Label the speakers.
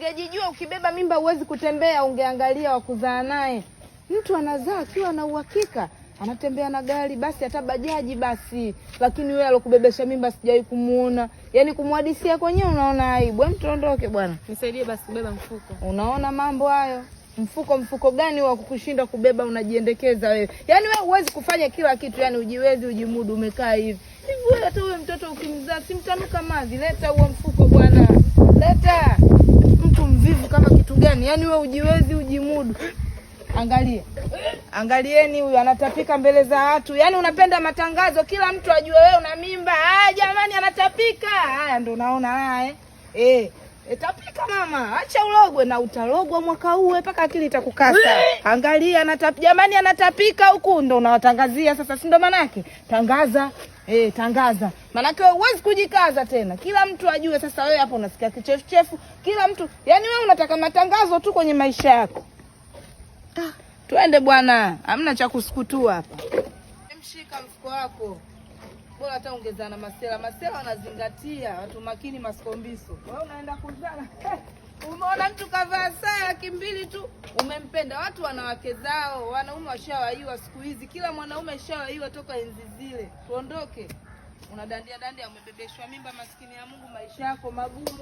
Speaker 1: ungejijua ukibeba mimba uwezi kutembea, ungeangalia wa kuzaa naye. Mtu anazaa akiwa na uhakika, anatembea na gari basi hata bajaji basi. Lakini wewe alokubebesha mimba sijawahi kumuona. Yaani kumhadisia kwenyewe unaona aibu. Hebu tuondoke bwana.
Speaker 2: Nisaidie basi kubeba mfuko.
Speaker 1: Unaona mambo hayo? Mfuko gani wa kukushinda kubeba unajiendekeza wewe? Yaani wewe huwezi kufanya kila kitu, yani ujiwezi ujimudu umekaa hivi. Hivi wewe hata wewe mtoto ukimzaa simtanuka mazi. Leta huo mfuko bwana. Leta. Mtu mvivu kama kitu gani? Yaani wewe ujiwezi ujimudu. Angalia. Angalieni huyu anatapika mbele za watu. Yaani unapenda matangazo kila mtu ajue wewe una mimba. Jamani anatapika. Haya ndio unaona tapika mama. Acha ulogwe na utalogwa mwaka huu mpaka akili itakukasa. Angalia jamani anatapika huku ndio unawatangazia sasa, si ndio manake? Tangaza. Tangaza. Manake wewe huwezi kujikaza tena. Kila mtu ajue sasa wewe hapo unasikia kichefuchefu. Kila mtu, yaani wewe unataka matangazo tu kwenye maisha yako. Twende bwana. Hamna cha kusukutua hapa. Mshika mfuko wako. Bora hata ongezana masela. Masela wanazingatia watu makini maskombiso. Wewe unaenda kuzana. Umeona mtu kavaa saa 200 tu umempenda. Watu wanawake zao, wanaume washawaiwa siku hizi. Kila mwanaume ashawaiwa toka enzi zile. Tuondoke. Unadandia umebebeshwa mimba, maskini ya Mungu, maisha yako magumu.